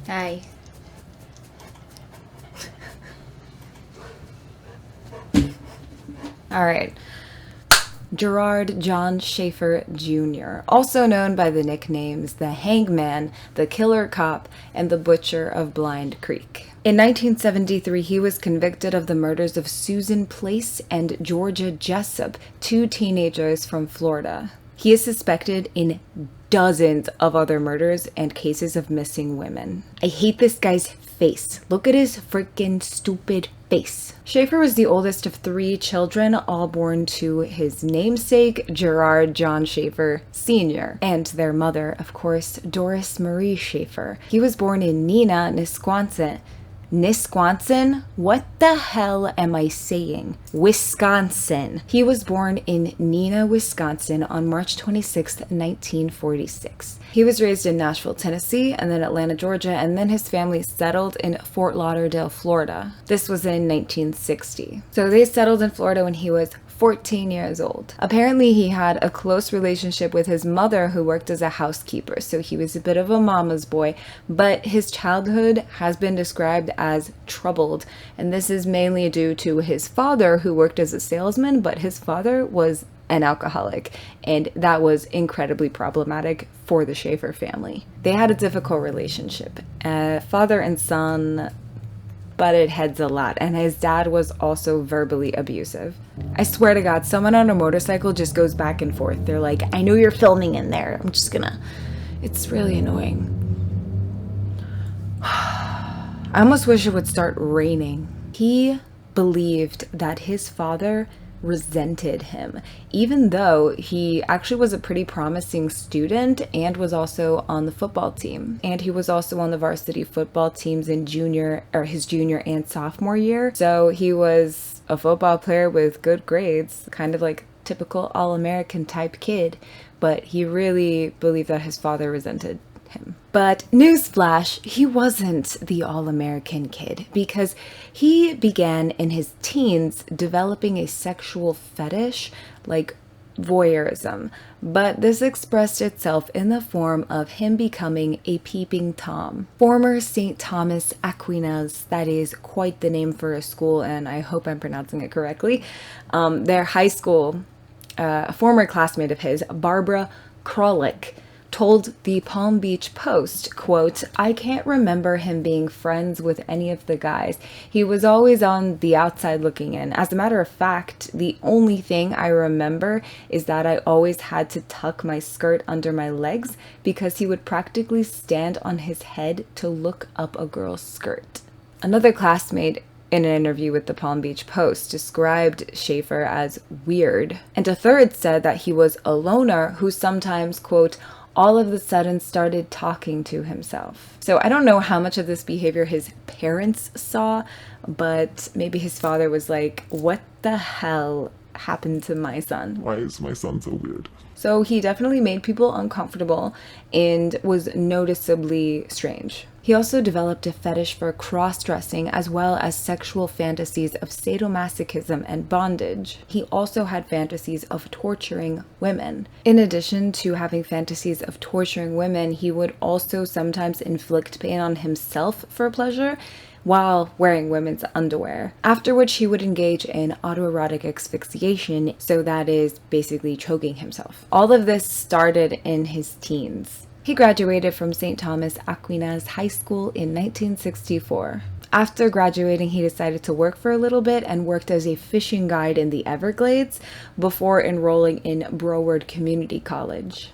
Hi. All right. Gerard John Schaefer Jr., also known by the nicknames the Hangman, the Killer Cop, and the Butcher of Blind Creek. In 1973, he was convicted of the murders of Susan Place and Georgia Jessup, two teenagers from Florida. He is suspected in dozens of other murders and cases of missing women. I hate this guy's face. Look at his freaking stupid face. Schaefer was the oldest of 3 children, all born to his namesake, Gerard John Schaefer Sr., and their mother, of course, Doris Marie Schaefer. He was born in Neenah, Wisconsin? What the hell am I saying? Wisconsin. He was born in Neenah, Wisconsin on March 26, 1946. He was raised in Nashville, Tennessee, and then Atlanta, Georgia, and then his family settled in Fort Lauderdale, Florida. This was in 1960. So they settled in Florida when he was 14 years old. Apparently, he had a close relationship with his mother, who worked as a housekeeper, so he was a bit of a mama's boy, but his childhood has been described as troubled, and this is mainly due to his father, who worked as a salesman, but his father was an alcoholic, and that was incredibly problematic for the Schaefer family. They had a difficult relationship. Father and son butted heads a lot, and his dad was also verbally abusive. I swear to God, someone on a motorcycle just goes back and forth. They're like, I know you're filming in there. I'm just gonna... It's really annoying. I almost wish it would start raining. He believed that his father resented him, even though he actually was a pretty promising student and was also on the football team. And he was also on the varsity football teams in his junior and sophomore year. So he was a football player with good grades, kind of like typical all-American type kid, but he really believed that his father resented him. But newsflash, he wasn't the all-American kid, because he began in his teens developing a sexual fetish, like voyeurism, but this expressed itself in the form of him becoming a peeping Tom. Former St. Thomas Aquinas, that is quite the name for a school, and I hope I'm pronouncing it correctly, their high school, a former classmate of his, Barbara Krolick, told the Palm Beach Post, quote, I can't remember him being friends with any of the guys. He was always on the outside looking in. As a matter of fact, the only thing I remember is that I always had to tuck my skirt under my legs because he would practically stand on his head to look up a girl's skirt. Another classmate in an interview with the Palm Beach Post described Schaefer as weird. And a third said that he was a loner who sometimes, quote, all of a sudden started talking to himself. So I don't know how much of this behavior his parents saw, but maybe his father was like, what the hell happened to my son? Why is my son so weird? So he definitely made people uncomfortable and was noticeably strange. He also developed a fetish for cross-dressing as well as sexual fantasies of sadomasochism and bondage. He also had fantasies of torturing women. In addition to having fantasies of torturing women, he would also sometimes inflict pain on himself for pleasure while wearing women's underwear, after which he would engage in autoerotic asphyxiation, so that is basically choking himself. All of this started in his teens. He graduated from St. Thomas Aquinas High School in 1964. After graduating, he decided to work for a little bit and worked as a fishing guide in the Everglades before enrolling in Broward Community College.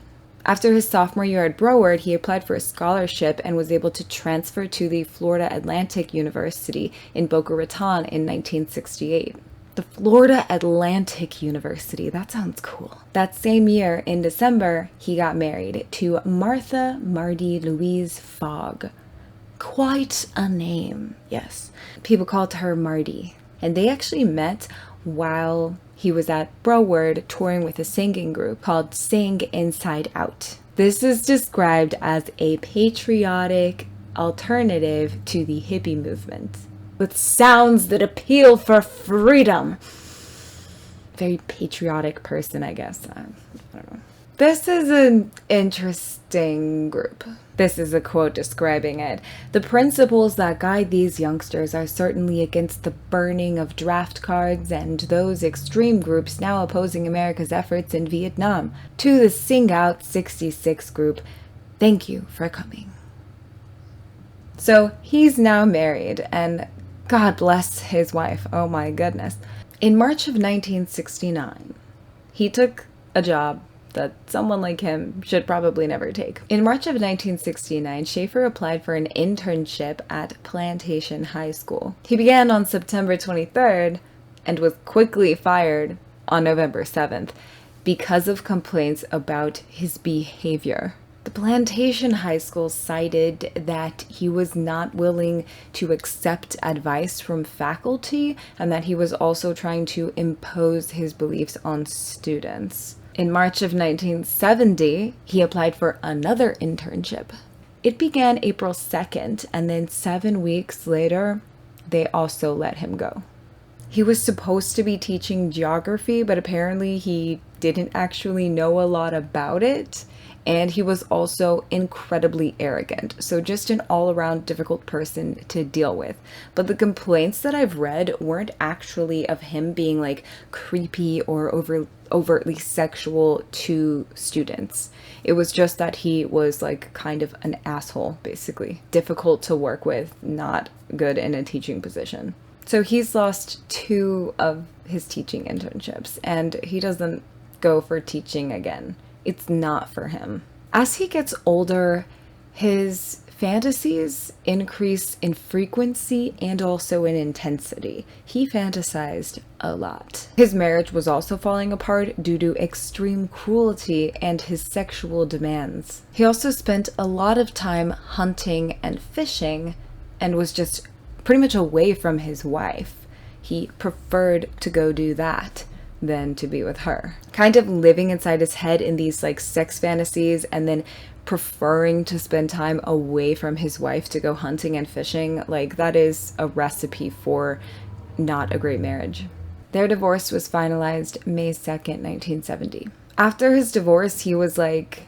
After his sophomore year at Broward, he applied for a scholarship and was able to transfer to the Florida Atlantic University in Boca Raton in 1968. The Florida Atlantic University, that sounds cool. That same year, in December, he got married to Martha Marty Louise Fogg. Quite a name, yes. People called her Marty. And they actually met while he was at Broward touring with a singing group called Sing Inside Out. This is described as a patriotic alternative to the hippie movement, with sounds that appeal for freedom. Very patriotic person, I guess. I don't know. This is an interesting group. This is a quote describing it. The principles that guide these youngsters are certainly against the burning of draft cards and those extreme groups now opposing America's efforts in Vietnam. To the Sing Out 66 group, thank you for coming. So he's now married, and God bless his wife. Oh my goodness. In March of 1969, he took a job that someone like him should probably never take. In March of 1969, Schaefer applied for an internship at Plantation High School. He began on September 23rd and was quickly fired on November 7th because of complaints about his behavior. The Plantation High School cited that he was not willing to accept advice from faculty and that he was also trying to impose his beliefs on students. In March of 1970, he applied for another internship. It began April 2nd, and then 7 weeks later, they also let him go. He was supposed to be teaching geography, but apparently he didn't actually know a lot about it. And he was also incredibly arrogant. So just an all-around difficult person to deal with. But the complaints that I've read weren't actually of him being like creepy or overtly sexual to students. It was just that he was like kind of an asshole, basically. Difficult to work with, not good in a teaching position. So he's lost 2 of his teaching internships, and he doesn't go for teaching again. It's not for him. As he gets older, his fantasies increase in frequency and also in intensity. He fantasized a lot. His marriage was also falling apart due to extreme cruelty and his sexual demands. He also spent a lot of time hunting and fishing and was just pretty much away from his wife. He preferred to go do that than to be with her. Kind of living inside his head in these like sex fantasies and then preferring to spend time away from his wife to go hunting and fishing, like that is a recipe for not a great marriage. Their divorce was finalized May 2nd, 1970. After his divorce, he was like,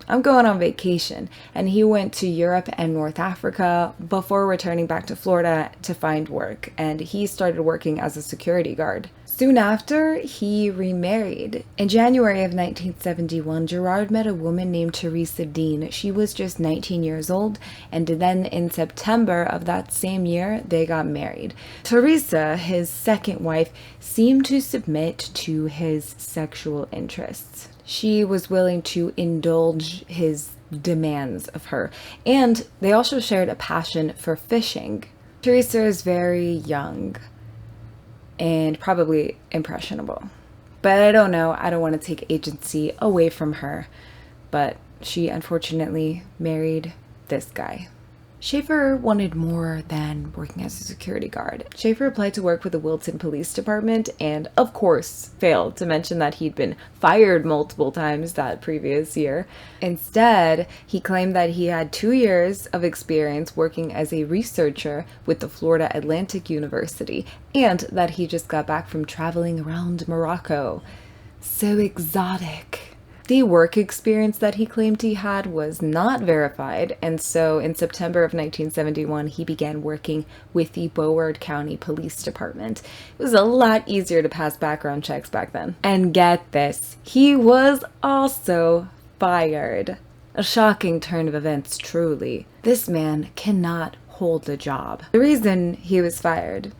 I'm going on vacation. And he went to Europe and North Africa before returning back to Florida to find work. And he started working as a security guard. Soon after, he remarried. In January of 1971, Gerard met a woman named Teresa Dean. She was just 19 years old, and then in September of that same year, they got married. Teresa, his second wife, seemed to submit to his sexual interests. She was willing to indulge his demands of her, and they also shared a passion for fishing. Teresa is very young and probably impressionable. But I don't know, I don't want to take agency away from her. But she unfortunately married this guy. Schaefer wanted more than working as a security guard. Schaefer applied to work with the Wilton Police Department and, of course, failed, to mention that he'd been fired multiple times that previous year. Instead, he claimed that he had 2 years of experience working as a researcher with the Florida Atlantic University and that he just got back from traveling around Morocco. So exotic. The work experience that he claimed he had was not verified, and so in September of 1971, he began working with the Broward County Police Department. It was a lot easier to pass background checks back then. And get this, he was also fired. A shocking turn of events, truly. This man cannot hold a job. The reason he was fired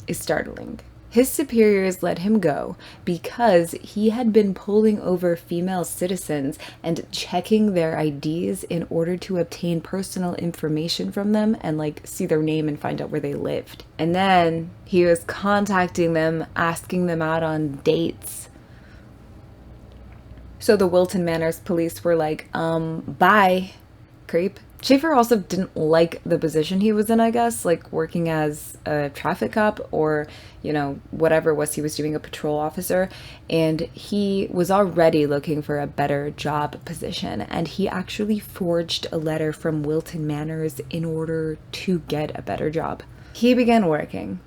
is startling. His superiors let him go because he had been pulling over female citizens and checking their IDs in order to obtain personal information from them and like see their name and find out where they lived. And then he was contacting them, asking them out on dates. So the Wilton Manors police were like, bye, creep. Schaefer also didn't like the position he was in, I guess, like working as a traffic cop or, you know, whatever it was he was doing, a patrol officer. And he was already looking for a better job position. And he actually forged a letter from Wilton Manors in order to get a better job. He began working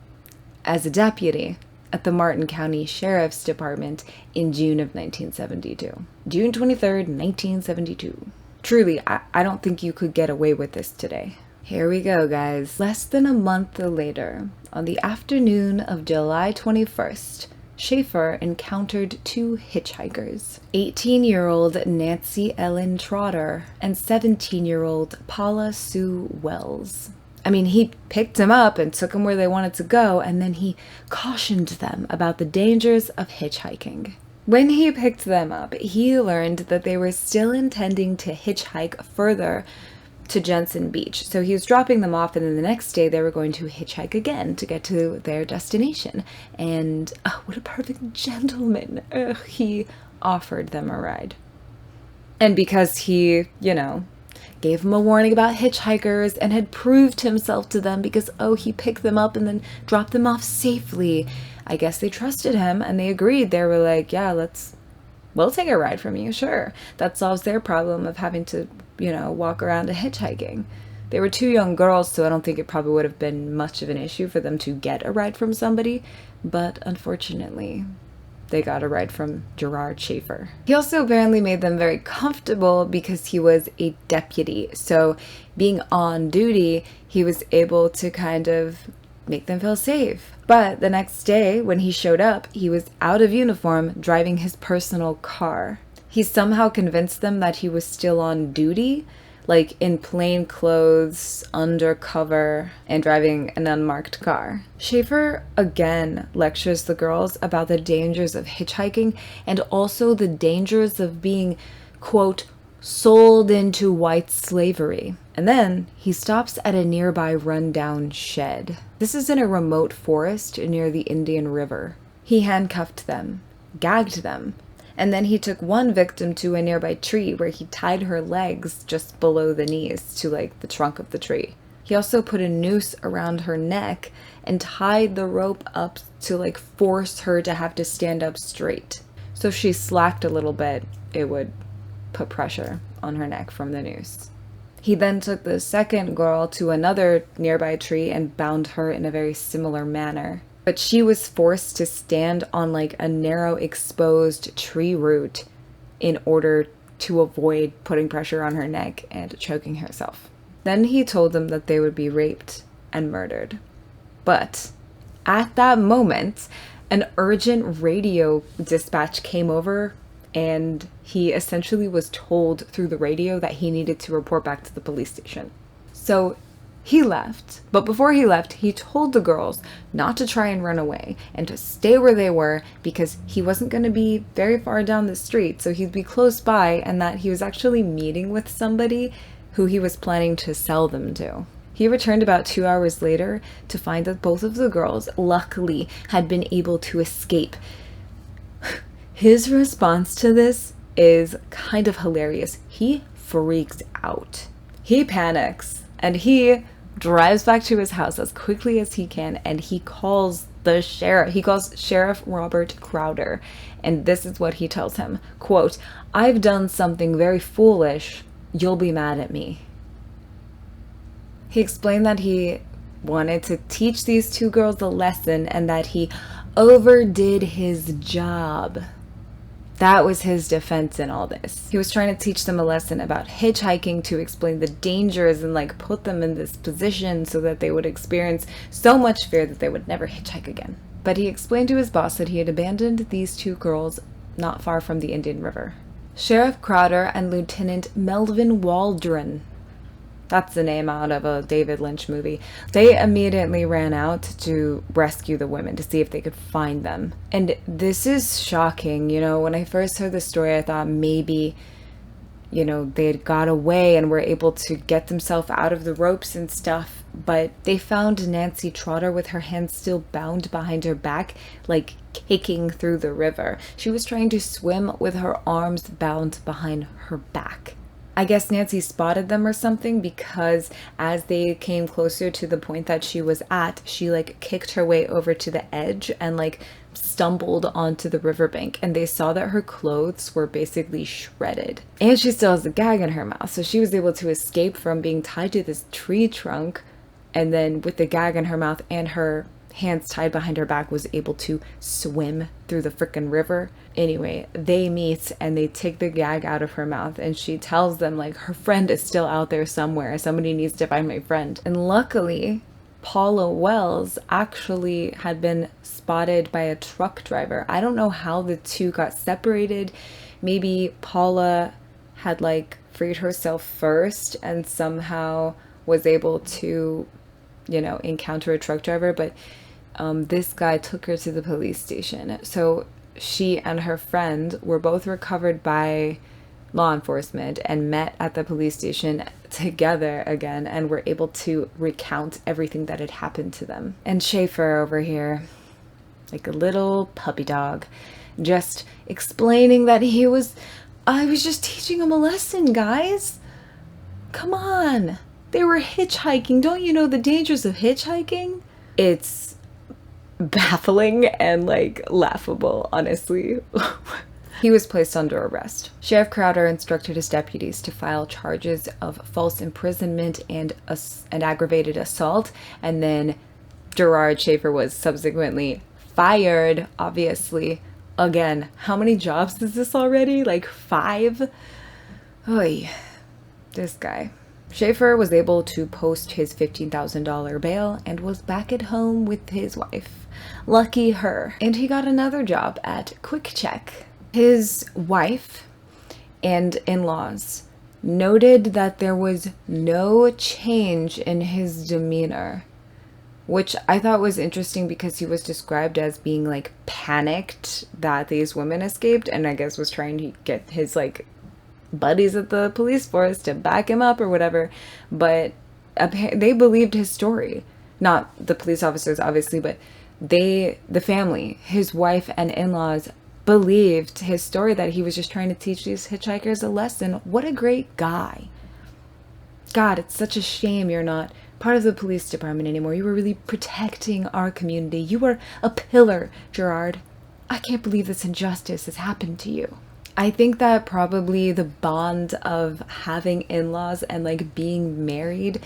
as a deputy at the Martin County Sheriff's Department in June of 1972. June 23rd, 1972. Truly, I don't think you could get away with this today. Here we go, guys. Less than a month later, on the afternoon of July 21st, Schaefer encountered two hitchhikers, 18-year-old Nancy Ellen Trotter and 17-year-old Paula Sue Wells. I mean, he picked them up and took them where they wanted to go, and then he cautioned them about the dangers of hitchhiking. When he picked them up, he learned that they were still intending to hitchhike further to Jensen Beach. So he was dropping them off, and then the next day they were going to hitchhike again to get to their destination. And what a perfect gentleman. He offered them a ride. And because he, gave them a warning about hitchhikers and had proved himself to them because, he picked them up and then dropped them off safely, I guess they trusted him and they agreed. They were like, yeah, we'll take a ride from you, sure. That solves their problem of having to, walk around to hitchhiking. They were two young girls, so I don't think it probably would have been much of an issue for them to get a ride from somebody, but unfortunately, they got a ride from Gerard Schaefer. He also apparently made them very comfortable because he was a deputy, so being on duty, he was able to kind of make them feel safe. But the next day, when he showed up, he was out of uniform, driving his personal car. He somehow convinced them that he was still on duty, like in plain clothes, undercover, and driving an unmarked car. Schaefer again lectures the girls about the dangers of hitchhiking and also the dangers of being, quote, sold into white slavery. And then he stops at a nearby rundown shed. This is in a remote forest near the Indian River. He handcuffed them, gagged them, and then he took one victim to a nearby tree where he tied her legs just below the knees to the trunk of the tree. He also put a noose around her neck and tied the rope up to force her to have to stand up straight. So if she slacked a little bit, it would put pressure on her neck from the noose. He then took the second girl to another nearby tree and bound her in a very similar manner. But she was forced to stand on a narrow exposed tree root in order to avoid putting pressure on her neck and choking herself. Then he told them that they would be raped and murdered. But at that moment, an urgent radio dispatch came over, and he essentially was told through the radio that he needed to report back to the police station. So he left, but before he left, he told the girls not to try and run away and to stay where they were because he wasn't going to be very far down the street, so he'd be close by, and that he was actually meeting with somebody who he was planning to sell them to. He returned about 2 hours later to find that both of the girls, luckily, had been able to escape. His response to this is kind of hilarious. He freaks out. He panics, and he drives back to his house as quickly as he can, and he calls the sheriff. He calls Sheriff Robert Crowder, and this is what he tells him, quote, "I've done something very foolish. You'll be mad at me." He explained that he wanted to teach these two girls a lesson and that he overdid his job. That was his defense in all this. He was trying to teach them a lesson about hitchhiking, to explain the dangers and put them in this position so that they would experience so much fear that they would never hitchhike again. But he explained to his boss that he had abandoned these two girls not far from the Indian River. Sheriff Crowder and Lieutenant Melvin Waldron, that's the name out of a David Lynch movie, they immediately ran out to rescue the women to see if they could find them. And this is shocking. When I first heard the story, I thought maybe, they had got away and were able to get themselves out of the ropes and stuff. But they found Nancy Trotter with her hands still bound behind her back, kicking through the river. She was trying to swim with her arms bound behind her back. I guess Nancy spotted them or something, because as they came closer to the point that she was at, she kicked her way over to the edge and stumbled onto the riverbank, and they saw that her clothes were basically shredded. And she still has a gag in her mouth, so she was able to escape from being tied to this tree trunk, and then with the gag in her mouth and her hands tied behind her back, was able to swim through the frickin' river. Anyway, they meet and they take the gag out of her mouth, and she tells them like her friend is still out there somewhere. Somebody needs to find my friend. And luckily, Paula Wells actually had been spotted by a truck driver. I don't know how the two got separated. Maybe Paula had like freed herself first and somehow was able to, you know, encounter a truck driver, but this guy took her to the police station. So she and her friend were both recovered by law enforcement and met at the police station together again and were able to recount everything that had happened to them. And Schaefer over here, like a little puppy dog, just explaining that I was just teaching him a lesson, guys. Come on. They were hitchhiking. Don't you know the dangers of hitchhiking? It's baffling and like laughable, honestly. He was placed under arrest. Sheriff Crowder instructed his deputies to file charges of false imprisonment and aggravated assault. And then Gerard Schaefer was subsequently fired, obviously. Again, how many jobs is this already? Like 5? Oy, this guy. Schaefer was able to post his $15,000 bail and was back at home with his wife. Lucky her. And he got another job at Quick Check. His wife and in-laws noted that there was no change in his demeanor, which I thought was interesting because he was described as being like panicked that these women escaped, and I guess was trying to get his like buddies at the police force to back him up or whatever. But they believed his story. Not the police officers, obviously, but the family, his wife and in-laws, believed his story, that he was just trying to teach these hitchhikers a lesson. What a great guy. God, it's such a shame you're not part of the police department anymore. You were really protecting our community. You were a pillar, Gerard. I can't believe this injustice has happened to you. I think that probably the bond of having in-laws and like being married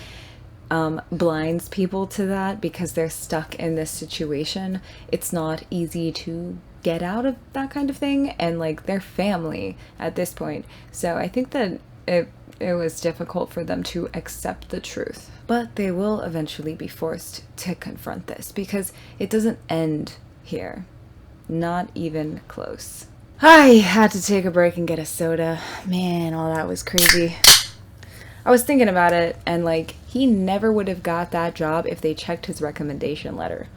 blinds people to that because they're stuck in this situation. It's not easy to get out of that kind of thing, and like they're family at this point. So I think that it was difficult for them to accept the truth, but they will eventually be forced to confront this because it doesn't end here. Not even close. I had to take a break and get a soda. Man, all that was crazy. I was thinking about it, and like, he never would have got that job if they checked his recommendation letter.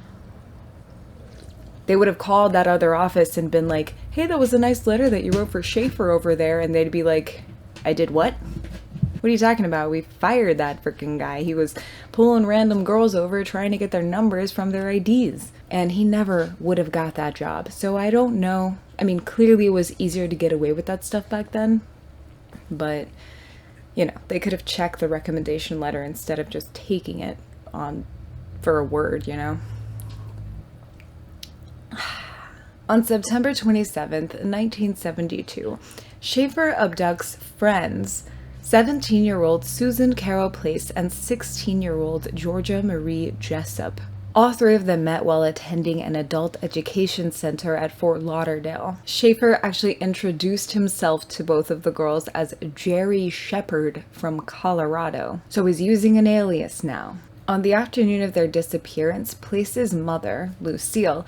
They would have called that other office and been like, hey, that was a nice letter that you wrote for Schaefer over there. And they'd be like, I did what? What are you talking about? We fired that freaking guy. He was pulling random girls over trying to get their numbers from their IDs. And he never would have got that job. So I don't know. I mean, clearly it was easier to get away with that stuff back then. But, you know, they could have checked the recommendation letter instead of just taking it on for a word, you know? On September 27th, 1972, Schaefer abducts friends, 17-year-old Susan Carol Place and 16-year-old Georgia Marie Jessup. All 3 of them met while attending an adult education center at Fort Lauderdale. Schaefer actually introduced himself to both of the girls as Jerry Shepard from Colorado, so he's using an alias now. On the afternoon of their disappearance, Place's mother, Lucille,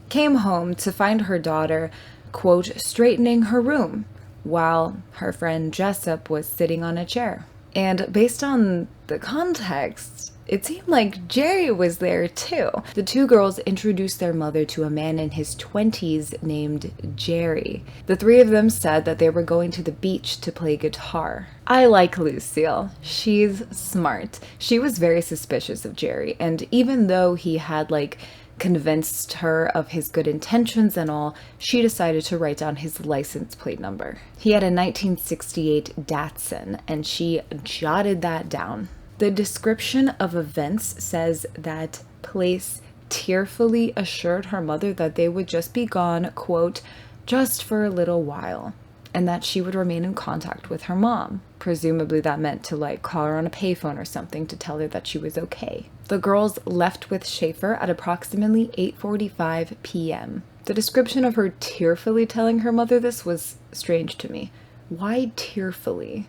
came home to find her daughter, quote, straightening her room, while her friend Jessup was sitting on a chair. And based on the context, it seemed like Jerry was there too. The 2 girls introduced their mother to a man in his 20s named Jerry. The 3 of them said that they were going to the beach to play guitar. I like Lucille. She's smart. She was very suspicious of Jerry, and even though he had like convinced her of his good intentions and all, she decided to write down his license plate number. He had a 1968 Datsun, and she jotted that down. The description of events says that Place tearfully assured her mother that they would just be gone, quote, just for a little while, and that she would remain in contact with her mom. Presumably that meant to like call her on a payphone or something to tell her that she was okay. The girls left with Schaefer at approximately 8:45 p.m. The description of her tearfully telling her mother this was strange to me. Why tearfully?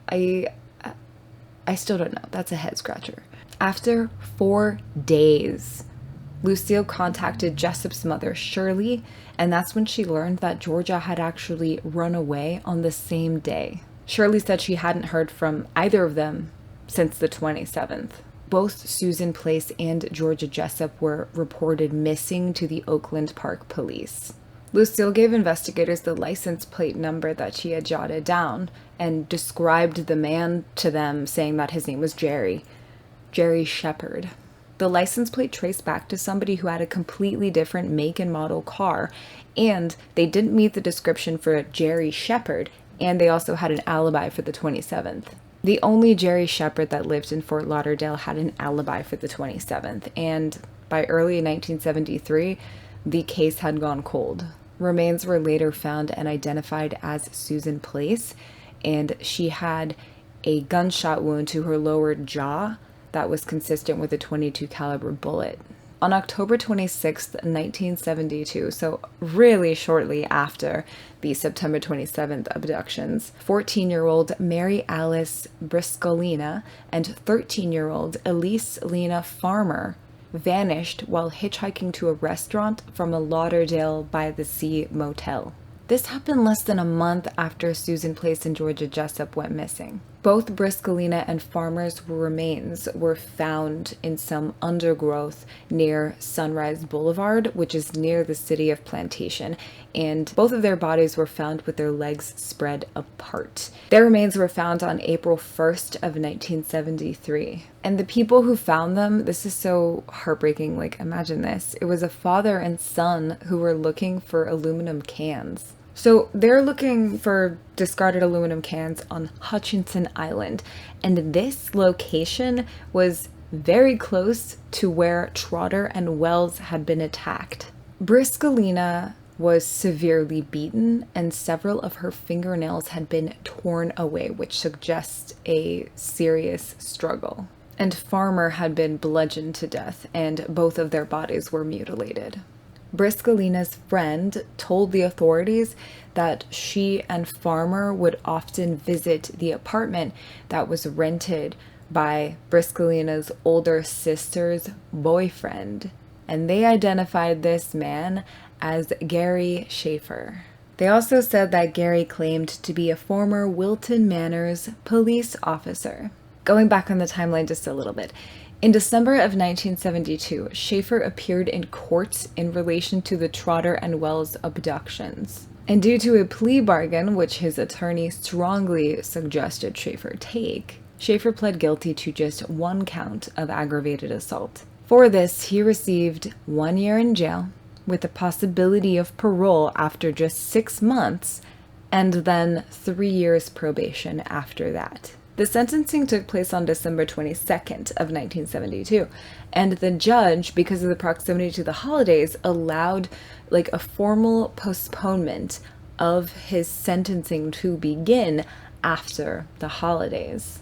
I still don't know. That's a head scratcher. After 4 days, Lucille contacted Jessup's mother, Shirley, and that's when she learned that Georgia had actually run away on the same day. Shirley said she hadn't heard from either of them since the 27th. Both Susan Place and Georgia Jessup were reported missing to the Oakland Park Police. Lucille gave investigators the license plate number that she had jotted down and described the man to them, saying that his name was Jerry Shepard. The license plate traced back to somebody who had a completely different make and model car, and they didn't meet the description for Jerry Shepard, and they also had an alibi for the 27th. The only Jerry Shepard that lived in Fort Lauderdale had an alibi for the 27th, and by early 1973, the case had gone cold. Remains were later found and identified as Susan Place, and she had a gunshot wound to her lower jaw that was consistent with a .22 caliber bullet. On October 26, 1972, so really shortly after the September 27th abductions, 14-year-old Mary Alice Briscolina and 13-year-old Elise Lena Farmer vanished while hitchhiking to a restaurant from a Lauderdale by the Sea motel. This happened less than a month after Susan Place and Georgia Jessup went missing. Both Briscolina and Farmer's remains were found in some undergrowth near Sunrise Boulevard, which is near the city of Plantation, and both of their bodies were found with their legs spread apart. Their remains were found on April 1st of 1973. And the people who found them, this is so heartbreaking, like imagine this. It was a father and son who were looking for aluminum cans. So they're looking for discarded aluminum cans on Hutchinson Island, and this location was very close to where Trotter and Wells had been attacked. Briscolina was severely beaten, and several of her fingernails had been torn away, which suggests a serious struggle. And Farmer had been bludgeoned to death, and both of their bodies were mutilated. Briscolina's friend told the authorities that she and Farmer would often visit the apartment that was rented by Briscolina's older sister's boyfriend, and they identified this man as Gary Schaefer. They also said that Gary claimed to be a former Wilton Manors police officer. Going back on the timeline just a little bit, in December of 1972, Schaefer appeared in court in relation to the Trotter and Wells abductions. And due to a plea bargain, which his attorney strongly suggested Schaefer take, Schaefer pled guilty to just one count of aggravated assault. For this, he received 1 year in jail, with the possibility of parole after just 6 months, and then 3 years probation after that. The sentencing took place on December 22nd of 1972, and the judge, because of the proximity to the holidays, allowed like a formal postponement of his sentencing to begin after the holidays.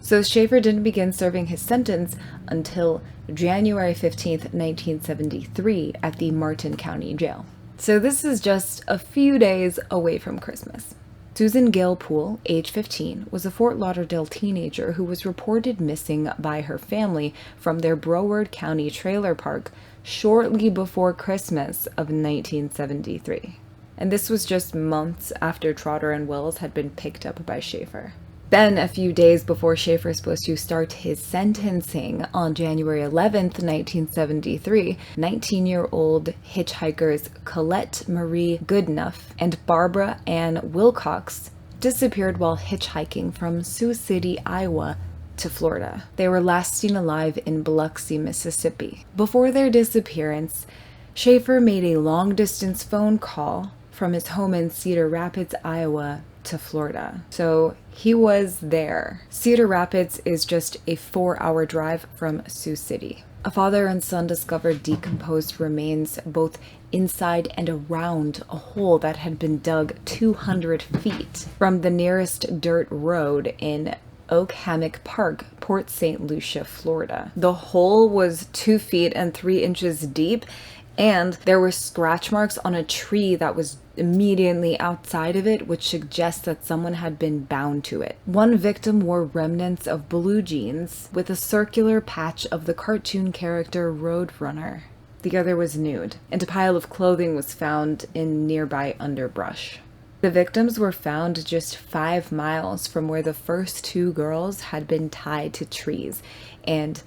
So Schaefer didn't begin serving his sentence until January 15th, 1973 at the Martin County Jail. So this is just a few days away from Christmas. Susan Gail Poole, age 15, was a Fort Lauderdale teenager who was reported missing by her family from their Broward County trailer park shortly before Christmas of 1973. And this was just months after Trotter and Wells had been picked up by Schaefer. Then, a few days before Schaefer was supposed to start his sentencing on January 11th, 1973, 19-year-old hitchhikers Colette Marie Goodenough and Barbara Ann Wilcox disappeared while hitchhiking from Sioux City, Iowa, to Florida. They were last seen alive in Biloxi, Mississippi. Before their disappearance, Schaefer made a long-distance phone call from his home in Cedar Rapids, Iowa, to Florida. So he was there. Cedar Rapids is just a 4-hour drive from Sioux City. A father and son discovered decomposed remains both inside and around a hole that had been dug 200 feet from the nearest dirt road in Oak Hammock Park, Port St. Lucia, Florida. The hole was 2 feet and 3 inches deep, and there were scratch marks on a tree that was immediately outside of it, which suggests that someone had been bound to it. One victim wore remnants of blue jeans with a circular patch of the cartoon character Roadrunner. The other was nude, and a pile of clothing was found in nearby underbrush. The victims were found just 5 miles from where the first 2 girls had been tied to trees, and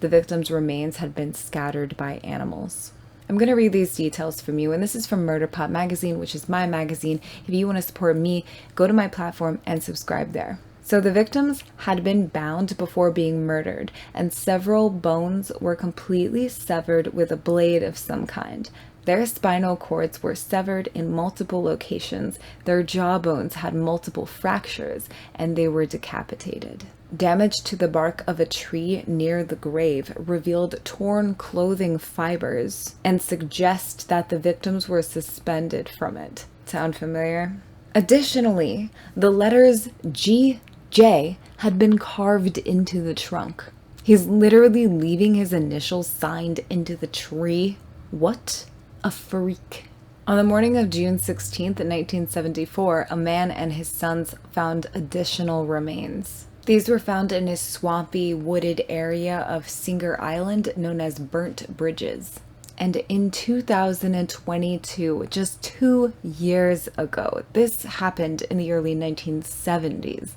the victims' remains had been scattered by animals. I'm going to read these details from you, and this is from Murder Pop Magazine, which is my magazine. If you want to support me, go to my platform and subscribe there. So the victims had been bound before being murdered, and several bones were completely severed with a blade of some kind. Their spinal cords were severed in multiple locations, their jawbones had multiple fractures, and they were decapitated. Damage to the bark of a tree near the grave revealed torn clothing fibers and suggest that the victims were suspended from it. Sound familiar? Additionally, the letters G.J. had been carved into the trunk. He's literally leaving his initials signed into the tree. What a freak. On the morning of June 16th, 1974, a man and his sons found additional remains. These were found in a swampy, wooded area of Singer Island known as Burnt Bridges. And in 2022, just 2 years ago, this happened in the early 1970s.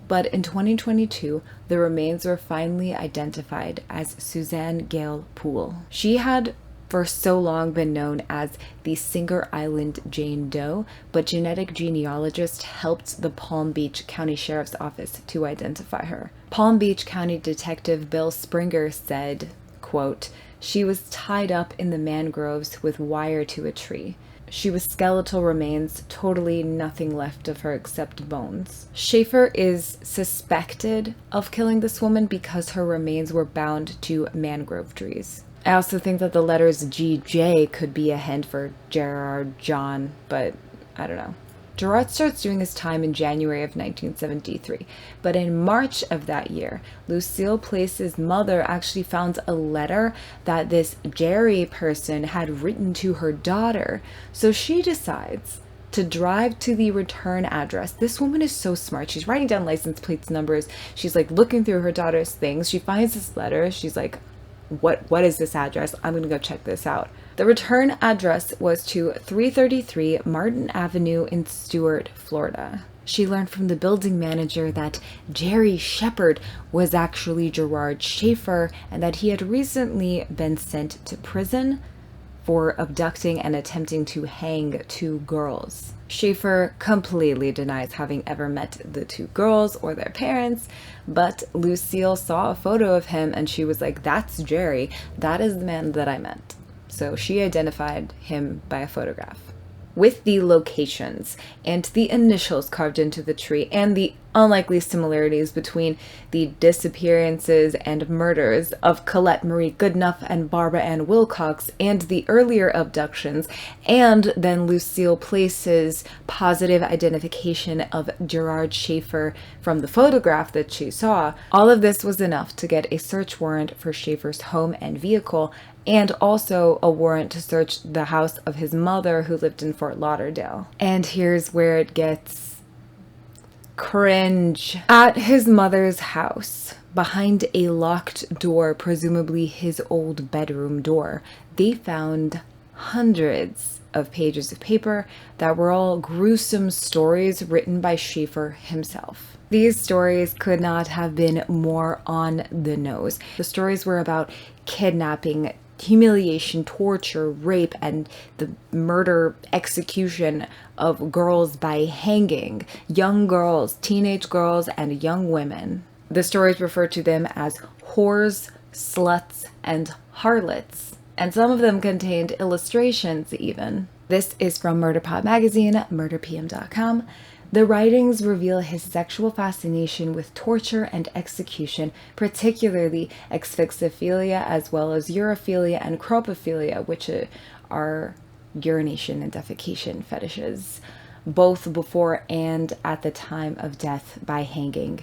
But in 2022, the remains were finally identified as Suzanne Gale Poole. She had for so long been known as the Singer Island Jane Doe, but genetic genealogists helped the Palm Beach County Sheriff's Office to identify her. Palm Beach County Detective Bill Springer said, quote, "She was tied up in the mangroves with wire to a tree. She was skeletal remains, totally nothing left of her except bones." Schaefer is suspected of killing this woman because her remains were bound to mangrove trees. I also think that the letters G.J. could be a hint for Gerard, John, but I don't know. Gerard starts doing his time in January of 1973, but in March of that year, Lucille Place's mother actually found a letter that this Jerry person had written to her daughter, so she decides to drive to the return address. This woman is so smart. She's writing down license plates numbers. She's like looking through her daughter's things. She finds this letter. She's like, what is this address? I'm gonna go check this out. The return address was to 333 Martin Avenue in Stuart, Florida. She learned from the building manager that Jerry Shepard was actually Gerard Schaefer and that he had recently been sent to prison for abducting and attempting to hang 2 girls. Schaefer completely denies having ever met the 2 girls or their parents, but Lucille saw a photo of him and she was like, "That's Jerry. That is the man that I met." So she identified him by a photograph. With the locations and the initials carved into the tree and the unlikely similarities between the disappearances and murders of Colette Marie Goodenough and Barbara Ann Wilcox and the earlier abductions, and then Lucille Place's positive identification of Gerard Schaefer from the photograph that she saw, all of this was enough to get a search warrant for Schaefer's home and vehicle, and also a warrant to search the house of his mother who lived in Fort Lauderdale. And here's where it gets cringe. At his mother's house, behind a locked door, presumably his old bedroom door, they found hundreds of pages of paper that were all gruesome stories written by Schaefer himself. These stories could not have been more on the nose. The stories were about kidnapping, humiliation, torture, rape, and the murder, execution of girls by hanging, young girls, teenage girls, and young women. The stories refer to them as whores, sluts, and harlots, and some of them contained illustrations even. This is from Murderpot Magazine, murderpm.com. The writings reveal his sexual fascination with torture and execution, particularly asphyxophilia as well as urophilia and cropophilia, which are urination and defecation fetishes, both before and at the time of death by hanging.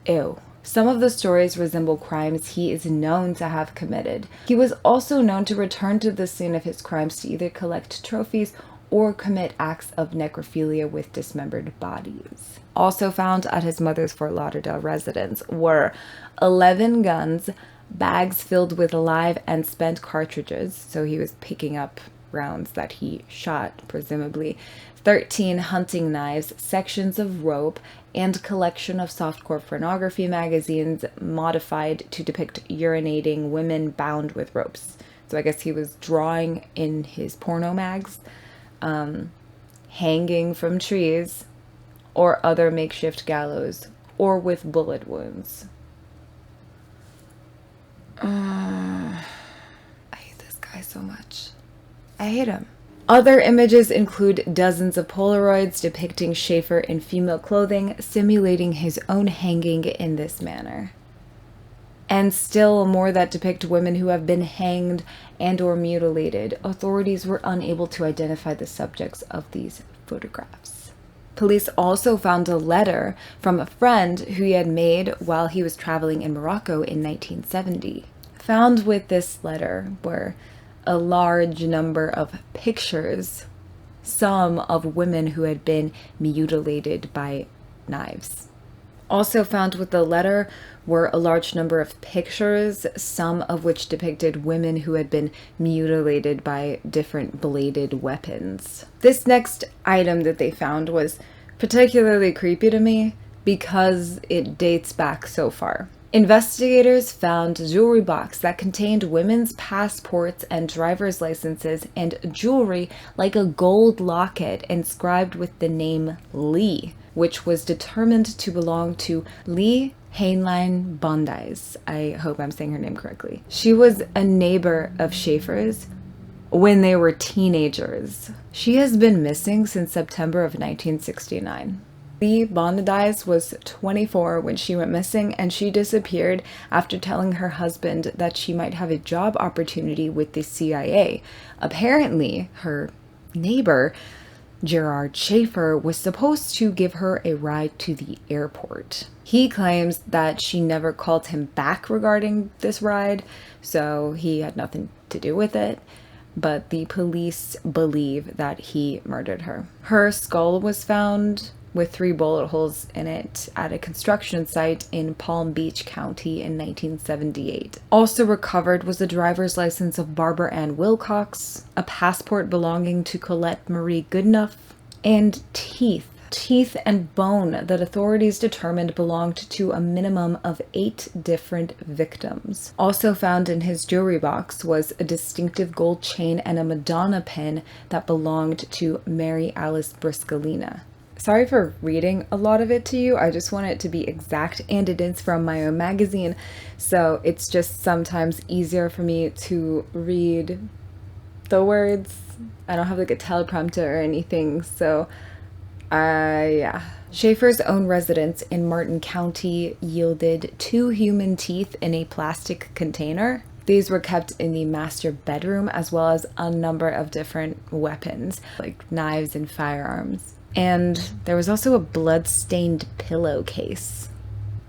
Ew. Some of the stories resemble crimes he is known to have committed. He was also known to return to the scene of his crimes to either collect trophies or commit acts of necrophilia with dismembered bodies. Also found at his mother's Fort Lauderdale residence were 11 guns, bags filled with live and spent cartridges, so he was picking up rounds that he shot, presumably, 13 hunting knives, sections of rope, and collection of softcore pornography magazines modified to depict urinating women bound with ropes. So I guess he was drawing in his porno mags, hanging from trees or other makeshift gallows, or with bullet wounds. I hate this guy so much. I hate him. Other images include dozens of Polaroids depicting Schaefer in female clothing, simulating his own hanging in this manner. And still more that depict women who have been hanged and or mutilated. Authorities were unable to identify the subjects of these photographs. Police also found a letter from a friend who he had made while he was traveling in Morocco in 1970. Found with this letter were a large number of pictures, some of women who had been mutilated by knives. Also found with the letter were a large number of pictures, some of which depicted women who had been mutilated by different bladed weapons. This next item that they found was particularly creepy to me because it dates back so far. Investigators found a jewelry box that contained women's passports and driver's licenses and jewelry like a gold locket inscribed with the name Lee, which was determined to belong to Lee Heinlein Bondies. I hope I'm saying her name correctly. She was a neighbor of Schaefer's when they were teenagers. She has been missing since September of 1969. Lee Bondies was 24 when she went missing, and she disappeared after telling her husband that she might have a job opportunity with the CIA. Apparently, her neighbor, Gerard Schaefer, was supposed to give her a ride to the airport. He claims that she never called him back regarding this ride, so he had nothing to do with it. But the police believe that he murdered her. Her skull was found with 3 bullet holes in it at a construction site in Palm Beach County in 1978. Also recovered was the driver's license of Barbara Ann Wilcox, a passport belonging to Colette Marie Goodenough, and teeth and bone that authorities determined belonged to a minimum of 8 different victims. Also found in his jewelry box was a distinctive gold chain and a Madonna pin that belonged to Mary Alice Briscolina. Sorry for reading a lot of it to you. I just want it to be exact, and it is from my own magazine, so it's just sometimes easier for me to read the words. I don't have like a teleprompter or anything, so yeah. Schaefer's own residence in Martin County yielded 2 human teeth in a plastic container. These were kept in the master bedroom, as well as a number of different weapons, like knives and firearms. And there was also a blood-stained pillowcase.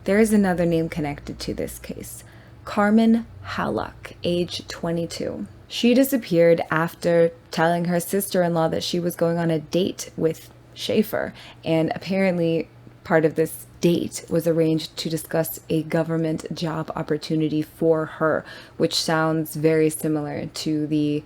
There is another name connected to this case. Carmen Hallock, age 22. She disappeared after telling her sister-in-law that she was going on a date with Schaefer, and apparently part of this date was arranged to discuss a government job opportunity for her, which sounds very similar to the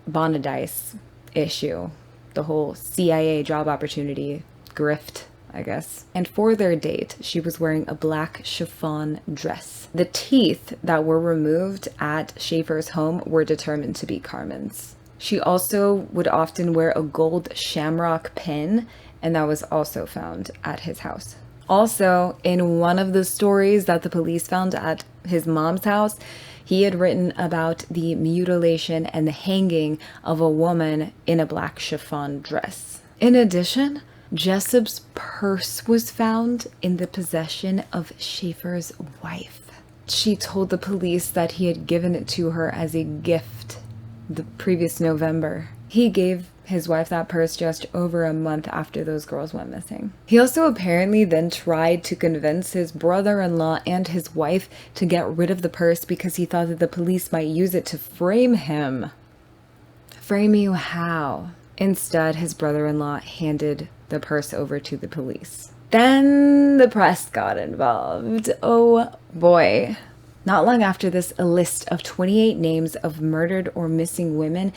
Bondies issue. The whole CIA job opportunity grift, I guess. And for their date, she was wearing a black chiffon dress. The teeth that were removed at Schaefer's home were determined to be Carmen's. She also would often wear a gold shamrock pin, and that was also found at his house. Also, in one of the stories that the police found at his mom's house, he had written about the mutilation and the hanging of a woman in a black chiffon dress. In addition, Jessup's purse was found in the possession of Schaefer's wife. She told the police that he had given it to her as a gift the previous November. He gave his wife that purse just over a month after those girls went missing. He also apparently then tried to convince his brother-in-law and his wife to get rid of the purse because he thought that the police might use it to frame him. Frame you how? Instead, his brother-in-law handed the purse over to the police. Then the press got involved. Oh boy. Not long after this, a list of 28 names of murdered or missing women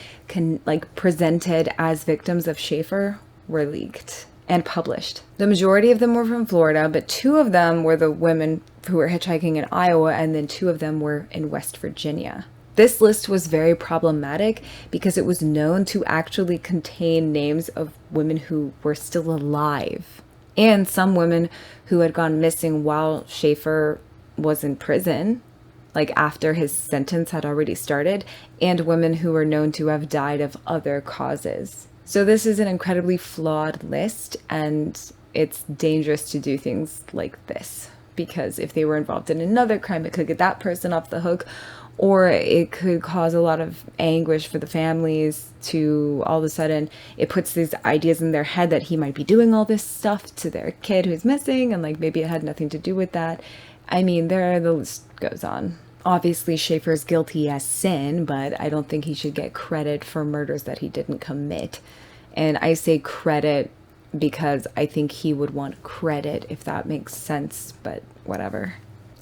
presented as victims of Schaefer were leaked and published. The majority of them were from Florida, but 2 of them were the women who were hitchhiking in Iowa, and then 2 of them were in West Virginia. This list was very problematic because it was known to actually contain names of women who were still alive, and some women who had gone missing while Schaefer was in prison, like after his sentence had already started, and women who were known to have died of other causes. So this is an incredibly flawed list, and it's dangerous to do things like this, because if they were involved in another crime, it could get that person off the hook, or it could cause a lot of anguish for the families to all of a sudden, it puts these ideas in their head that he might be doing all this stuff to their kid who's missing, and maybe it had nothing to do with that. I mean, the list goes on. Obviously, Schaefer's guilty as sin, but I don't think he should get credit for murders that he didn't commit. And I say credit because I think he would want credit, if that makes sense, but whatever.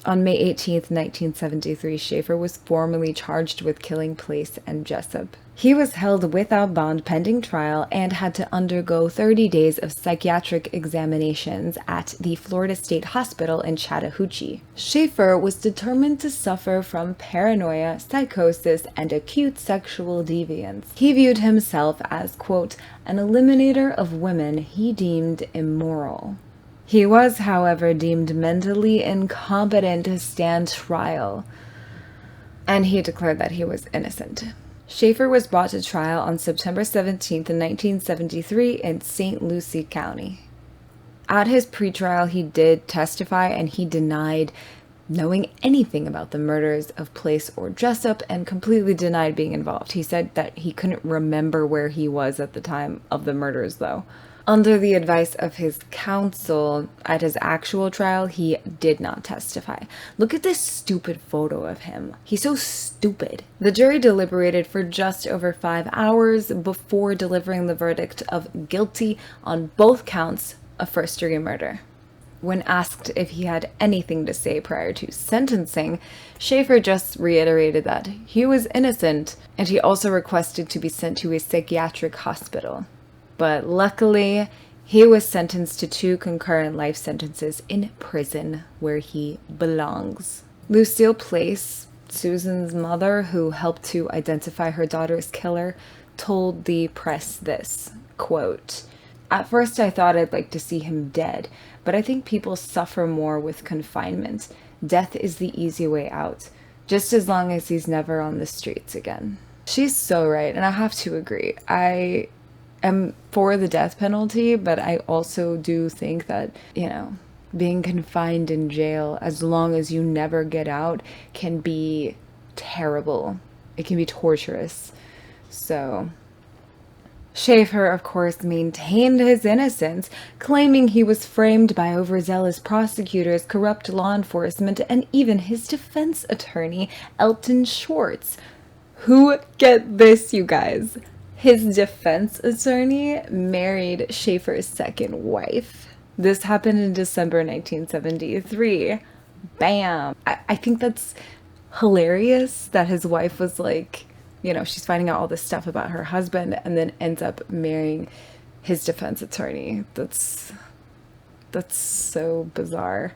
On May 18th, 1973, Schaefer was formally charged with killing Place and Jessup. He was held without bond pending trial and had to undergo 30 days of psychiatric examinations at the Florida State Hospital in Chattahoochee. Schaefer was determined to suffer from paranoia, psychosis, and acute sexual deviance. He viewed himself as, quote, an eliminator of women he deemed immoral. He was, however, deemed mentally incompetent to stand trial, and he declared that he was innocent. Schaefer was brought to trial on September 17th, 1973 in St. Lucie County. At his pretrial, he did testify, and he denied knowing anything about the murders of Place or Jessup and completely denied being involved. He said that he couldn't remember where he was at the time of the murders, though. Under the advice of his counsel at his actual trial, he did not testify. Look at this stupid photo of him. He's so stupid. The jury deliberated for just over 5 hours before delivering the verdict of guilty on both counts of first-degree murder. When asked if he had anything to say prior to sentencing, Schaefer just reiterated that he was innocent, and he also requested to be sent to a psychiatric hospital. But luckily, he was sentenced to 2 concurrent life sentences in prison where he belongs. Lucille Place, Susan's mother, who helped to identify her daughter's killer, told the press this, quote, at first I thought I'd like to see him dead, but I think people suffer more with confinement. Death is the easy way out, just as long as he's never on the streets again. She's so right, and I have to agree. I am for the death penalty, but I also do think that, being confined in jail as long as you never get out can be terrible. It can be torturous. So Schaefer, of course, maintained his innocence, claiming he was framed by overzealous prosecutors, corrupt law enforcement, and even his defense attorney, Elton Schwartz. Who, get this, you guys, his defense attorney married Schaefer's second wife. This happened in December 1973. Bam! I think that's hilarious that his wife was like, she's finding out all this stuff about her husband and then ends up marrying his defense attorney. That's so bizarre.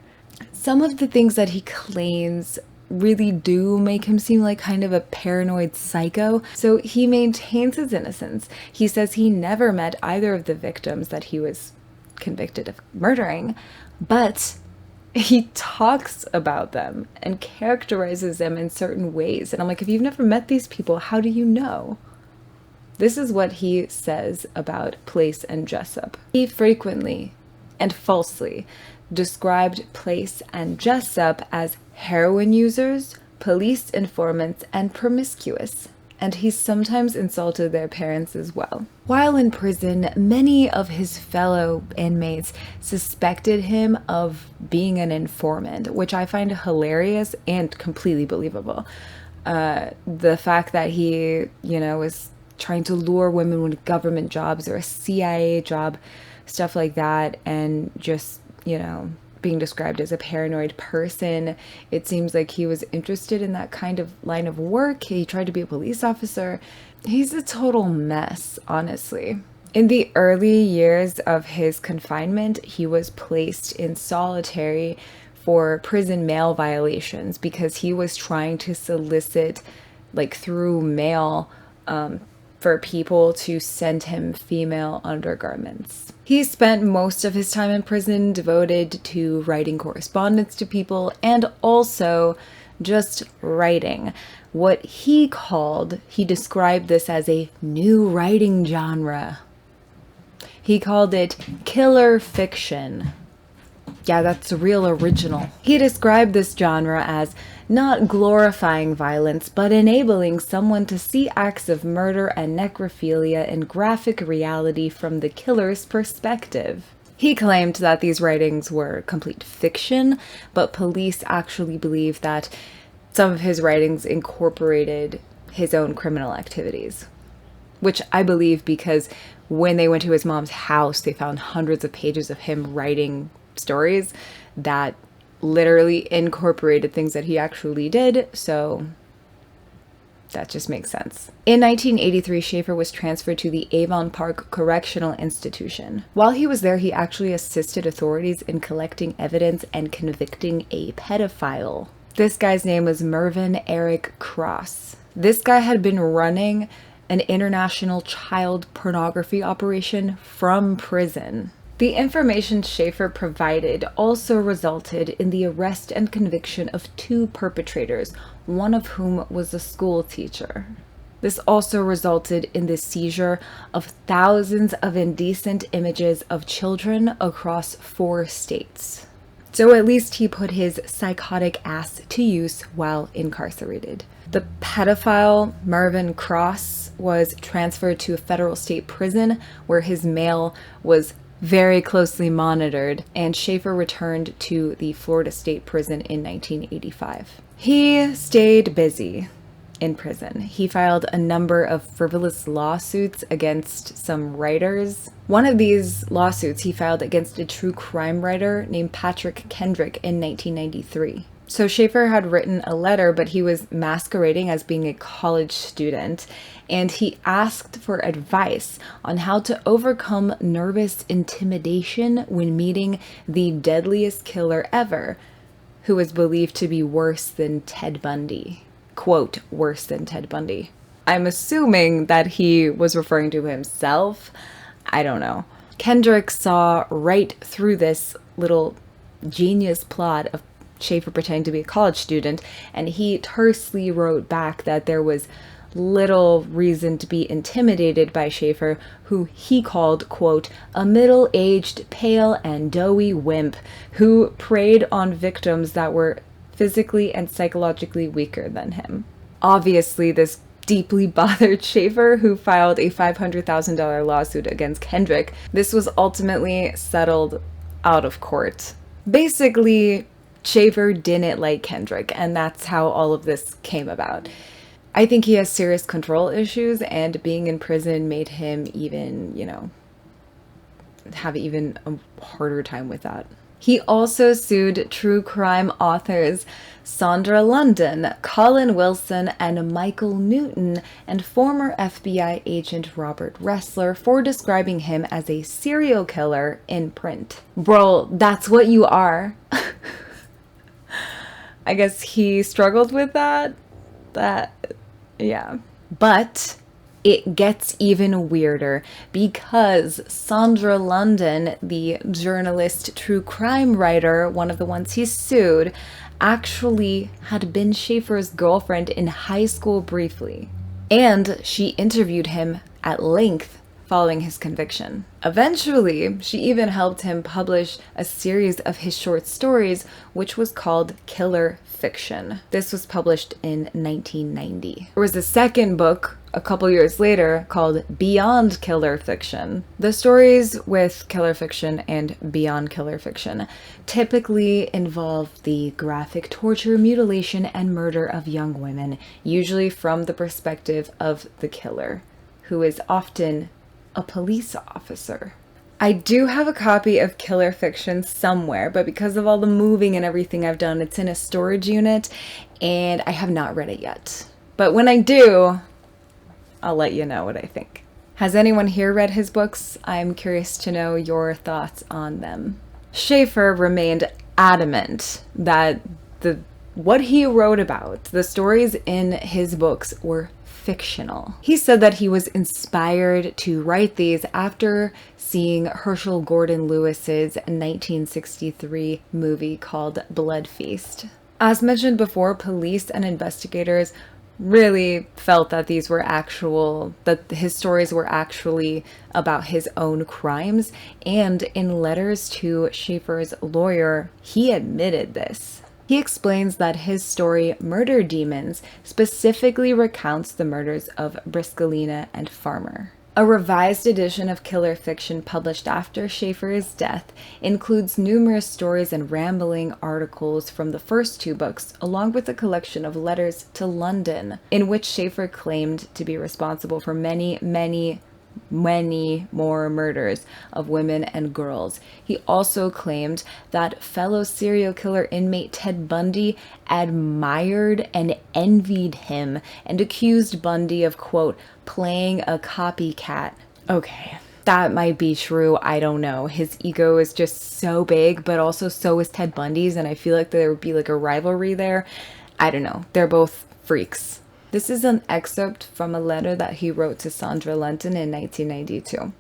Some of the things that he claims really do make him seem like kind of a paranoid psycho. So he maintains his innocence. He says he never met either of the victims that he was convicted of murdering, but he talks about them and characterizes them in certain ways. And I'm like, if you've never met these people, how do you know? This is what he says about Place and Jessup. He frequently and falsely described Place and Jessup as heroin users, police informants, and promiscuous. and he sometimes insulted their parents as well. While in prison, many of his fellow inmates suspected him of being an informant, which I find hilarious and completely believable. The fact that he, was trying to lure women with government jobs or a CIA job, stuff like that, and just, being described as a paranoid person. It seems like he was interested in that kind of line of work. He tried to be a police officer. He's a total mess, honestly. In the early years of his confinement, he was placed in solitary for prison mail violations because he was trying to solicit, through mail, for people to send him female undergarments. He spent most of his time in prison devoted to writing correspondence to people and also just writing. What he described this as a new writing genre. He called it killer fiction. Yeah, that's real original. He described this genre as not glorifying violence, but enabling someone to see acts of murder and necrophilia in graphic reality from the killer's perspective. He claimed that these writings were complete fiction, but police actually believe that some of his writings incorporated his own criminal activities. Which I believe because when they went to his mom's house, they found hundreds of pages of him writing stories that literally incorporated things that he actually did, so that just makes sense. In 1983, Schaefer was transferred to the Avon Park Correctional Institution. While he was there, he actually assisted authorities in collecting evidence and convicting a pedophile. This guy's name was Mervyn Eric Cross. This guy had been running an international child pornography operation from prison. The information Schaefer provided also resulted in the arrest and conviction of 2 perpetrators, one of whom was a school teacher. This also resulted in the seizure of thousands of indecent images of children across 4 states. So at least he put his psychotic ass to use while incarcerated. The pedophile, Mervyn Cross, was transferred to a federal state prison where his mail was very closely monitored, and Schaefer returned to the Florida State Prison in 1985. He stayed busy in prison. He filed a number of frivolous lawsuits against some writers. One of these lawsuits he filed against a true crime writer named Patrick Kendrick in 1993. So Schaefer had written a letter, but he was masquerading as being a college student, and he asked for advice on how to overcome nervous intimidation when meeting the deadliest killer ever, who was believed to be worse than Ted Bundy. Quote, worse than Ted Bundy. I'm assuming that he was referring to himself. I don't know. Kendrick saw right through this little genius plot of Schaefer pretending to be a college student, and he tersely wrote back that there was little reason to be intimidated by Schaefer, who he called, quote, a middle-aged, pale, and doughy wimp who preyed on victims that were physically and psychologically weaker than him. Obviously, this deeply bothered Schaefer, who filed a $500,000 lawsuit against Kendrick. This was ultimately settled out of court. Basically, Schaefer didn't like Kendrick, and that's how all of this came about. I think he has serious control issues, and being in prison made him even, have even a harder time with that. He also sued true crime authors Sondra London, Colin Wilson, and Michael Newton, and former FBI agent Robert Ressler for describing him as a serial killer in print. Bro, that's what you are. I guess he struggled with that. Yeah. But it gets even weirder because Sondra London, the journalist, true crime writer, one of the ones he sued, actually had been Schaefer's girlfriend in high school briefly. And she interviewed him at length following his conviction. Eventually, she even helped him publish a series of his short stories, which was called Killer Fiction. This was published in 1990. There was a second book a couple years later called Beyond Killer Fiction. The stories with Killer Fiction and Beyond Killer Fiction typically involve the graphic torture, mutilation, and murder of young women, usually from the perspective of the killer, who is often a police officer. I do have a copy of Killer Fiction somewhere, but because of all the moving and everything I've done, it's in a storage unit, and I have not read it yet. But when I do, I'll let you know what I think. Has anyone here read his books? I'm curious to know your thoughts on them. Schaefer remained adamant that what he wrote about, the stories in his books, were fictional. He said that he was inspired to write these after seeing Herschel Gordon Lewis's 1963 movie called Blood Feast. As mentioned before, police and investigators really felt that that his stories were actually about his own crimes, and in letters to Schaefer's lawyer, he admitted this. He explains that his story, Murder Demons, specifically recounts the murders of Briskelina and Farmer. A revised edition of Killer Fiction published after Schaefer's death includes numerous stories and rambling articles from the first two books, along with a collection of letters to London, in which Schaefer claimed to be responsible for many more murders of women and girls. He also claimed that fellow serial killer inmate Ted Bundy admired and envied him and accused Bundy of, quote, playing a copycat. Okay, that might be true. I don't know. His ego is just so big, but also so is Ted Bundy's, and I feel like there would be like a rivalry there. I don't know. They're both freaks. This is an excerpt from a letter that he wrote to Sondra London in 1992.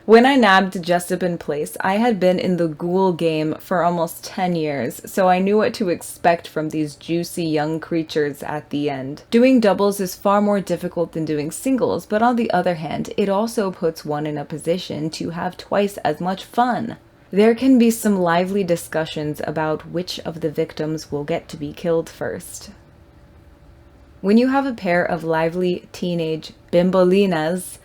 When I nabbed Jessup Place, I had been in the ghoul game for almost 10 years, so I knew what to expect from these juicy young creatures at the end. Doing doubles is far more difficult than doing singles, but on the other hand, it also puts one in a position to have twice as much fun. There can be some lively discussions about which of the victims will get to be killed first. When you have a pair of lively teenage bimbolinas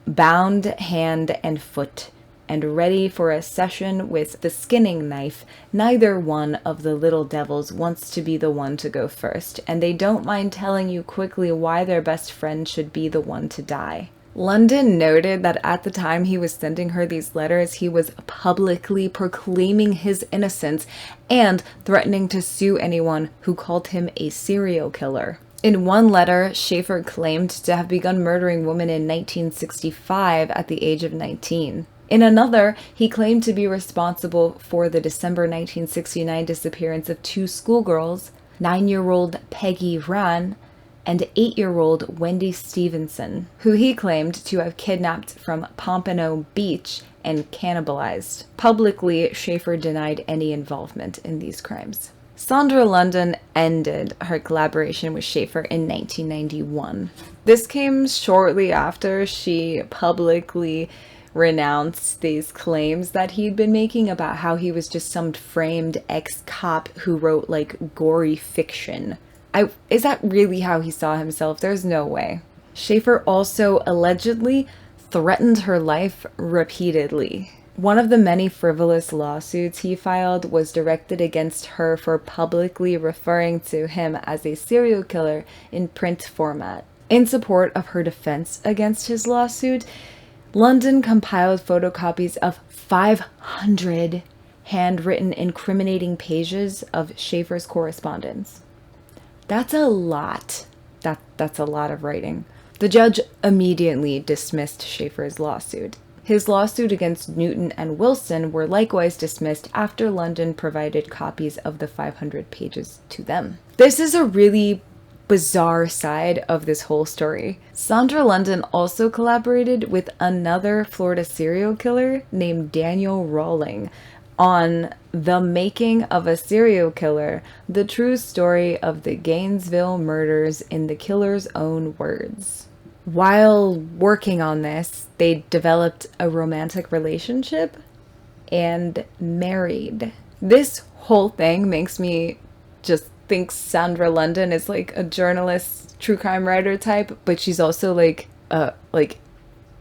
bound hand and foot and ready for a session with the skinning knife, neither one of the little devils wants to be the one to go first, and they don't mind telling you quickly why their best friend should be the one to die. London noted that at the time he was sending her these letters, he was publicly proclaiming his innocence and threatening to sue anyone who called him a serial killer. In one letter, Schaefer claimed to have begun murdering women in 1965 at the age of 19. In another, he claimed to be responsible for the December 1969 disappearance of two schoolgirls, 9-year-old Peggy Rann and 8-year-old Wendy Stevenson, who he claimed to have kidnapped from Pompano Beach and cannibalized. Publicly, Schaefer denied any involvement in these crimes. Sondra London ended her collaboration with Schaefer in 1991. This came shortly after she publicly renounced these claims that he'd been making about how he was just some framed ex-cop who wrote like gory fiction. Is that really how he saw himself? There's no way. Schaefer also allegedly threatened her life repeatedly. One of the many frivolous lawsuits he filed was directed against her for publicly referring to him as a serial killer in print format. In support of her defense against his lawsuit, London compiled photocopies of 500 handwritten incriminating pages of Schaefer's correspondence. That's a lot. That's a lot of writing. The judge immediately dismissed Schaefer's lawsuit. His lawsuit against Newton and Wilson were likewise dismissed after London provided copies of the 500 pages to them. This is a really bizarre side of this whole story. Sondra London also collaborated with another Florida serial killer named Daniel Rawling on The Making of a Serial Killer, the true story of the Gainesville murders in the killer's own words. While working on this, they developed a romantic relationship and married. This whole thing makes me just think Sondra London is like a journalist, true crime writer type, but she's also like a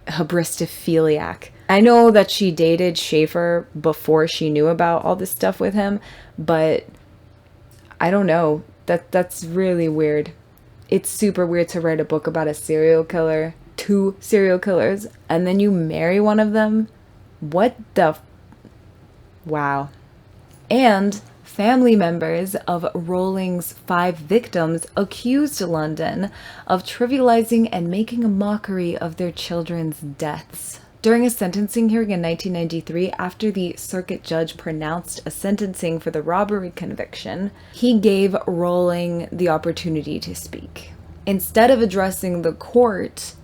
hybristophiliac. I know that she dated Schaefer before she knew about all this stuff with him, but I don't know. That's really weird. It's super weird to write a book about a serial killer, two serial killers, and then you marry one of them. What the wow. And family members of Rowling's 5 victims accused London of trivializing and making a mockery of their children's deaths. During a sentencing hearing in 1993, after the circuit judge pronounced a sentencing for the robbery conviction, he gave Rowling the opportunity to speak. Instead of addressing the court,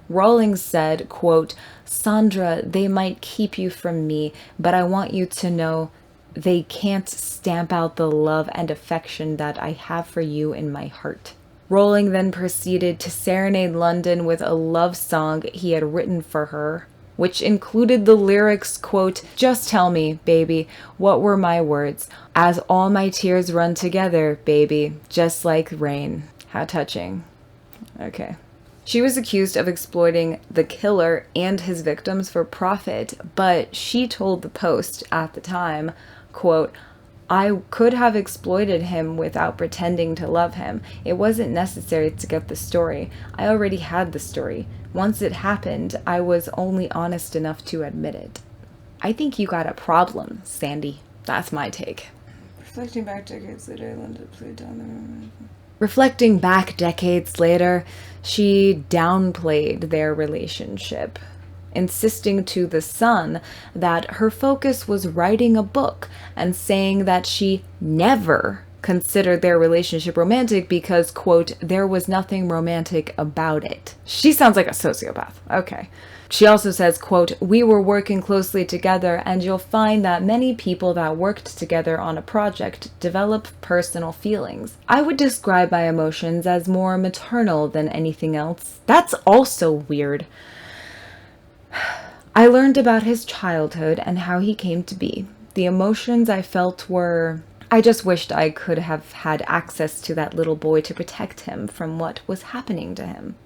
Rowling said, quote, "Sondra, they might keep you from me, but I want you to know they can't stamp out the love and affection that I have for you in my heart." Rowling then proceeded to serenade London with a love song he had written for her, which included the lyrics, quote, "Just tell me, baby, what were my words? As all my tears run together, baby, just like rain." How touching. Okay. She was accused of exploiting the killer and his victims for profit, but she told the Post at the time, quote, "I could have exploited him without pretending to love him. It wasn't necessary to get the story. I already had the story. Once it happened, I was only honest enough to admit it." I think you got a problem, Sandy. That's my take. Reflecting back decades later, Linda played down. Reflecting back decades later, she downplayed their relationship, insisting to The Sun that her focus was writing a book and saying that she never considered their relationship romantic because, quote, "there was nothing romantic about it." She sounds like a sociopath. Okay. She also says, quote, "We were working closely together, and you'll find that many people that worked together on a project develop personal feelings. I would describe my emotions as more maternal than anything else." That's also weird. "I learned about his childhood and how he came to be. The emotions I felt were, I just wished I could have had access to that little boy to protect him from what was happening to him."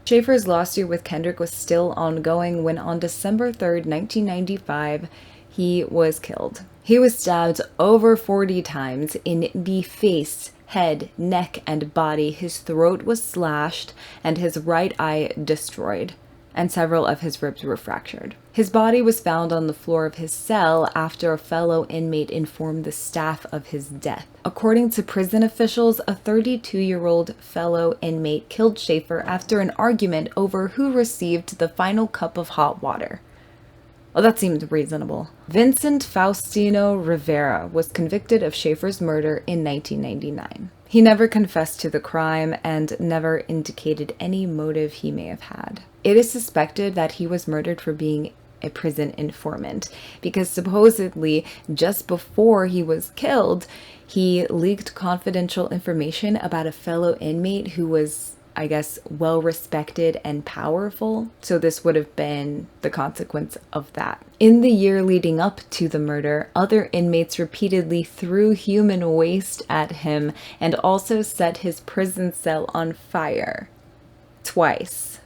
Schaefer's lawsuit with Kendrick was still ongoing when on December 3rd, 1995, he was killed. He was stabbed over 40 times in the face, head, neck, and body. His throat was slashed and his right eye destroyed, and several of his ribs were fractured. His body was found on the floor of his cell after a fellow inmate informed the staff of his death. According to prison officials, a 32-year-old fellow inmate killed Schaefer after an argument over who received the final cup of hot water. Well, that seemed reasonable. Vincent Faustino Rivera was convicted of Schaefer's murder in 1999. He never confessed to the crime and never indicated any motive he may have had. It is suspected that he was murdered for being a prison informant because supposedly just before he was killed, he leaked confidential information about a fellow inmate who was, I guess, well respected and powerful. So this would have been the consequence of that. In the year leading up to the murder, other inmates repeatedly threw human waste at him and also set his prison cell on fire. Twice.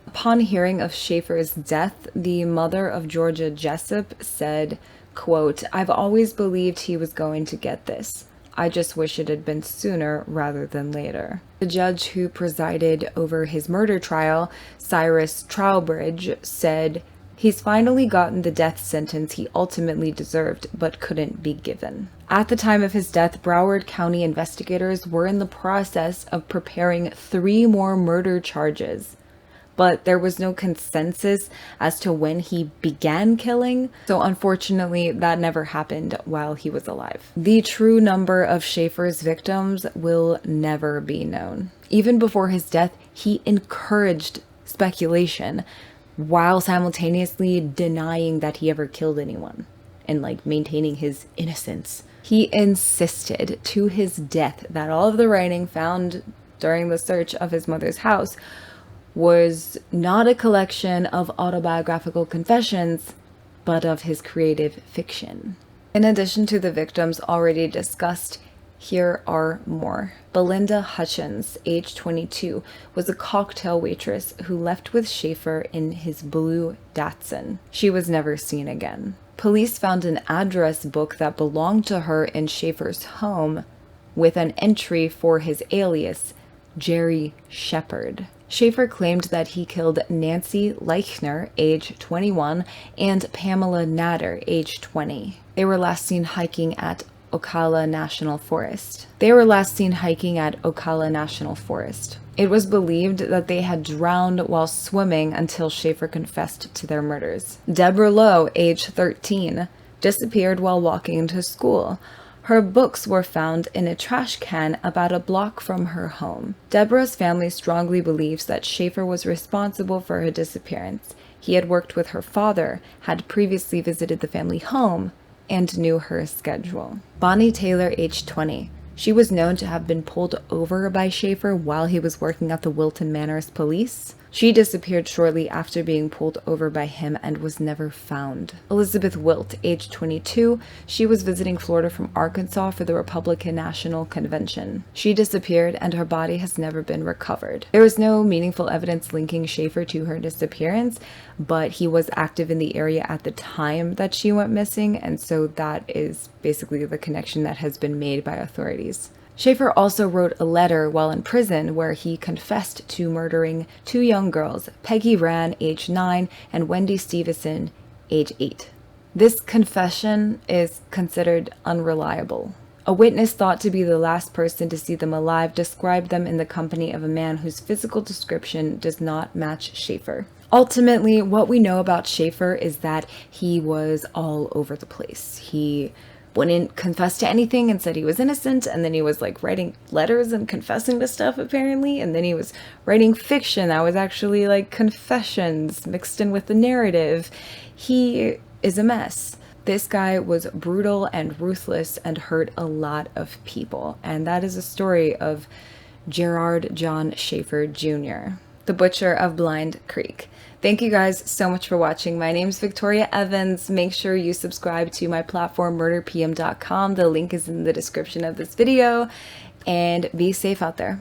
Upon hearing of Schaefer's death, the mother of Georgia Jessup said, quote, "I've always believed he was going to get this. I just wish it had been sooner rather than later." The judge who presided over his murder trial, Cyrus Trowbridge, said, "He's finally gotten the death sentence he ultimately deserved but couldn't be given." At the time of his death, Broward County investigators were in the process of preparing 3 more murder charges, but there was no consensus as to when he began killing, so unfortunately that never happened while he was alive. The true number of Schaefer's victims will never be known. Even before his death, he encouraged speculation while simultaneously denying that he ever killed anyone and maintaining his innocence. He insisted to his death that all of the writing found during the search of his mother's house was not a collection of autobiographical confessions, but of his creative fiction. In addition to the victims already discussed, here are more. Belinda Hutchins, age 22, was a cocktail waitress who left with Schaefer in his blue Datsun. She was never seen again. Police found an address book that belonged to her in Schaefer's home with an entry for his alias, Jerry Shepherd. Schaefer claimed that he killed Nancy Leichner, age 21, and Pamela Natter, age 20. They were last seen hiking at Ocala National Forest. It was believed that they had drowned while swimming until Schaefer confessed to their murders. Deborah Lowe, age 13, disappeared while walking to school. Her books were found in a trash can about a block from her home. Deborah's family strongly believes that Schaefer was responsible for her disappearance. He had worked with her father, had previously visited the family home, and knew her schedule. Bonnie Taylor, age 20. She was known to have been pulled over by Schaefer while he was working at the Wilton Manors Police. She disappeared shortly after being pulled over by him and was never found. Elizabeth Wilt, age 22, she was visiting Florida from Arkansas for the Republican National Convention. She disappeared and her body has never been recovered. There is no meaningful evidence linking Schaefer to her disappearance, but he was active in the area at the time that she went missing, and so that is basically the connection that has been made by authorities. Schaefer also wrote a letter while in prison where he confessed to murdering 2 young girls, Peggy Rann, age 9, and Wendy Stevenson, age 8. This confession is considered unreliable. A witness thought to be the last person to see them alive described them in the company of a man whose physical description does not match Schaefer. Ultimately, what we know about Schaefer is that he was all over the place. He wouldn't confess to anything and said he was innocent, and then he was like writing letters and confessing to stuff apparently, and then he was writing fiction that was actually like confessions mixed in with the narrative. He is a mess. This guy was brutal and ruthless and hurt a lot of people, and that is a story of Gerard John Schaefer Jr., the butcher of Blind Creek. Thank you guys so much for watching. My name's Victoria Evans. Make sure you subscribe to my platform, murderpm.com. The link is in the description of this video. And be safe out there.